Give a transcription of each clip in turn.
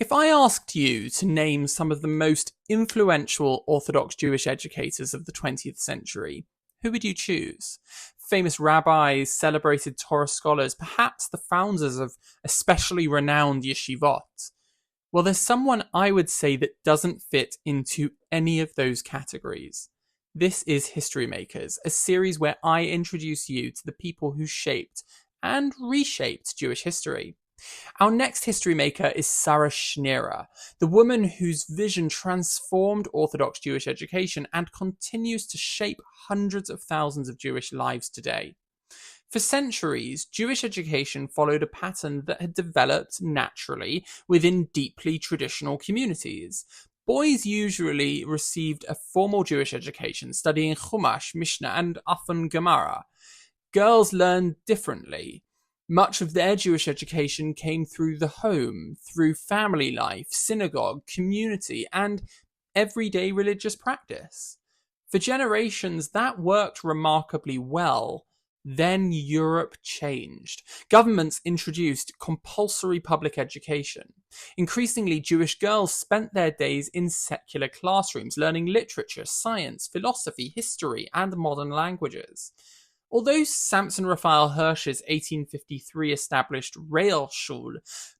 If I asked you to name some of the most influential Orthodox Jewish educators of the 20th century, who would you choose? Famous rabbis, celebrated Torah scholars, perhaps the founders of especially renowned yeshivot? Well, there's someone I would say that doesn't fit into any of those categories. This is History Makers, a series where I introduce you to the people who shaped and reshaped Jewish history. Our next history maker is Sarah Schenirer, the woman whose vision transformed Orthodox Jewish education and continues to shape hundreds of thousands of Jewish lives today. For centuries, Jewish education followed a pattern that had developed naturally within deeply traditional communities. Boys usually received a formal Jewish education, studying Chumash, Mishnah, and often Gemara. Girls learned differently. Much of their Jewish education came through the home, through family life, synagogue, community, and everyday religious practice. For generations, that worked remarkably well. Then Europe changed. Governments introduced compulsory public education. Increasingly, Jewish girls spent their days in secular classrooms, learning literature, science, philosophy, history, and modern languages. Although Samson Raphael Hirsch's 1853 established Realschule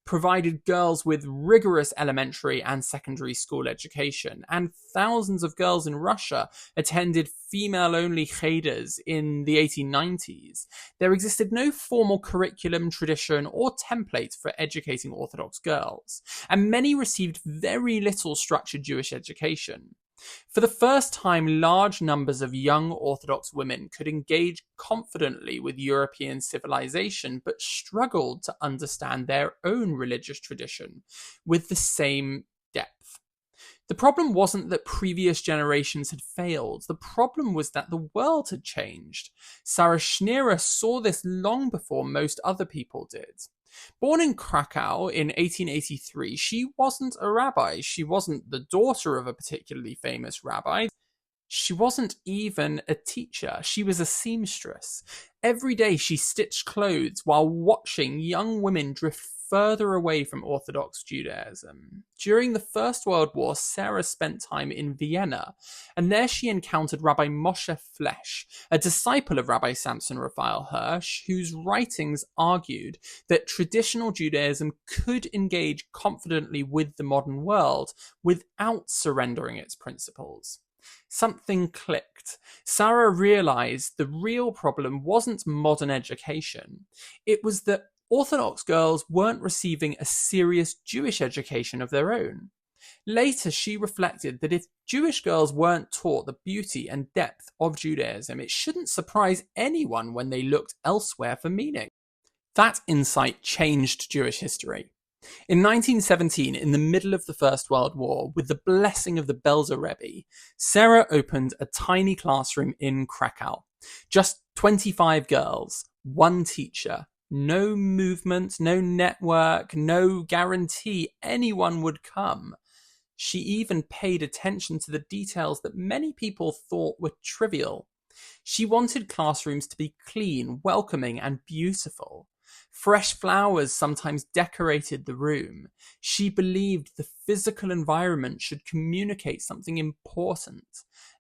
provided girls with rigorous elementary and secondary school education, and thousands of girls in Russia attended female-only cheders in the 1890s, there existed no formal curriculum, tradition, or template for educating Orthodox girls, and many received very little structured Jewish education. For the first time, large numbers of young Orthodox women could engage confidently with European civilization, but struggled to understand their own religious tradition with the same depth. The problem wasn't that previous generations had failed. The problem was that the world had changed. Sarah Schenirer saw this long before most other people did. Born in Kraków in 1883, she wasn't a rabbi. She wasn't the daughter of a particularly famous rabbi. She wasn't even a teacher. She was a seamstress. Every day she stitched clothes while watching young women drift further away from Orthodox Judaism. During the First World War, Sarah spent time in Vienna, and there she encountered Rabbi Moshe Flesch, a disciple of Rabbi Samson Raphael Hirsch, whose writings argued that traditional Judaism could engage confidently with the modern world without surrendering its principles. Something clicked. Sarah realized the real problem wasn't modern education. It was that Orthodox girls weren't receiving a serious Jewish education of their own. Later, she reflected that if Jewish girls weren't taught the beauty and depth of Judaism, it shouldn't surprise anyone when they looked elsewhere for meaning. That insight changed Jewish history. In 1917, in the middle of the First World War, with the blessing of the Belzer Rebbe, Sarah opened a tiny classroom in Kraków. Just 25 girls, one teacher, no movement, no network, no guarantee anyone would come. She even paid attention to the details that many people thought were trivial. She wanted classrooms to be clean, welcoming, and beautiful. Fresh flowers sometimes decorated the room. She believed the physical environment should communicate something important.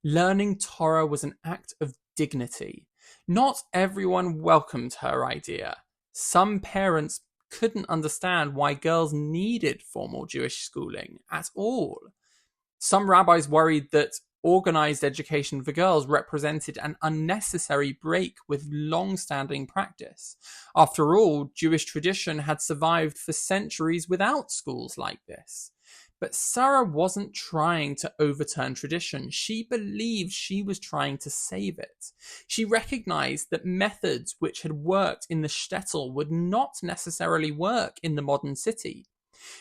Learning Torah was an act of dignity. Not everyone welcomed her idea. Some parents couldn't understand why girls needed formal Jewish schooling at all. Some rabbis worried that organized education for girls represented an unnecessary break with long-standing practice. After all, Jewish tradition had survived for centuries without schools like this. But Sarah wasn't trying to overturn tradition. She believed she was trying to save it. She recognized that methods which had worked in the shtetl would not necessarily work in the modern city.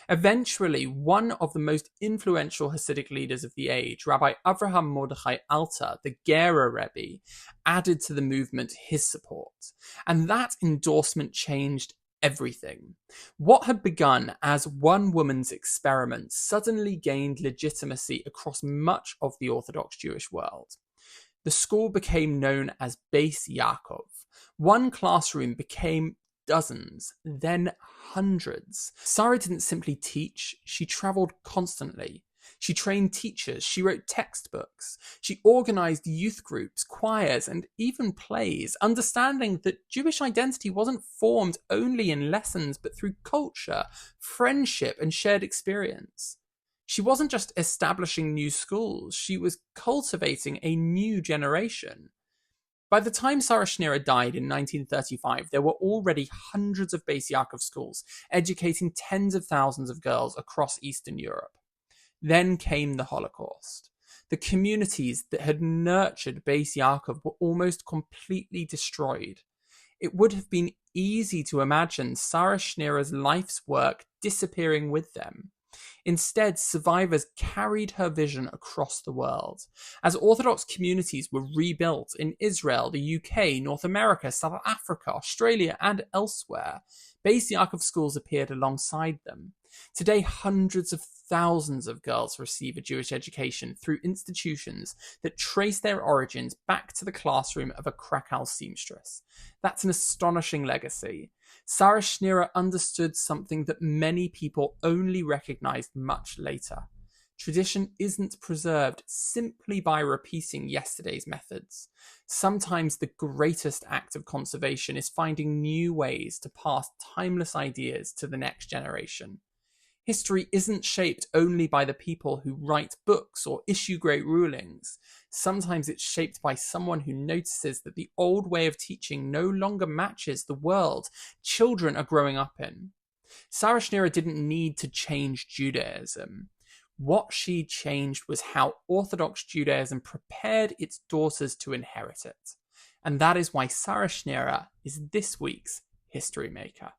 Eventually, one of the most influential Hasidic leaders of the age, Rabbi Avraham Mordechai Alter, the Gera Rebbe, added to the movement his support. And that endorsement changed everything. What had begun as one woman's experiment suddenly gained legitimacy across much of the Orthodox Jewish world. The school became known as Bais Yaakov. One classroom became dozens, then hundreds. Sarah didn't simply teach, she travelled constantly. She trained teachers, she wrote textbooks, she organised youth groups, choirs, and even plays, understanding that Jewish identity wasn't formed only in lessons, but through culture, friendship, and shared experience. She wasn't just establishing new schools, she was cultivating a new generation. By the time Sarah Schenirer died in 1935, there were already hundreds of Bais Yaakov schools, educating tens of thousands of girls across Eastern Europe. Then came the Holocaust. The communities that had nurtured Bais Yaakov were almost completely destroyed. It would have been easy to imagine Sarah Schenirer life's work disappearing with them. Instead, survivors carried her vision across the world. As Orthodox communities were rebuilt in Israel, the UK, North America, South Africa, Australia, and elsewhere, Bais Yaakov schools appeared alongside them. Today, hundreds of thousands of girls receive a Jewish education through institutions that trace their origins back to the classroom of a Krakow seamstress. That's an astonishing legacy. Sarah Schenirer understood something that many people only recognized much later. Tradition isn't preserved simply by repeating yesterday's methods. Sometimes the greatest act of conservation is finding new ways to pass timeless ideas to the next generation. History isn't shaped only by the people who write books or issue great rulings. Sometimes it's shaped by someone who notices that the old way of teaching no longer matches the world children are growing up in. Sarah Schenirer didn't need to change Judaism. What she changed was how Orthodox Judaism prepared its daughters to inherit it. And that is why Sarah Schenirer is this week's History Maker.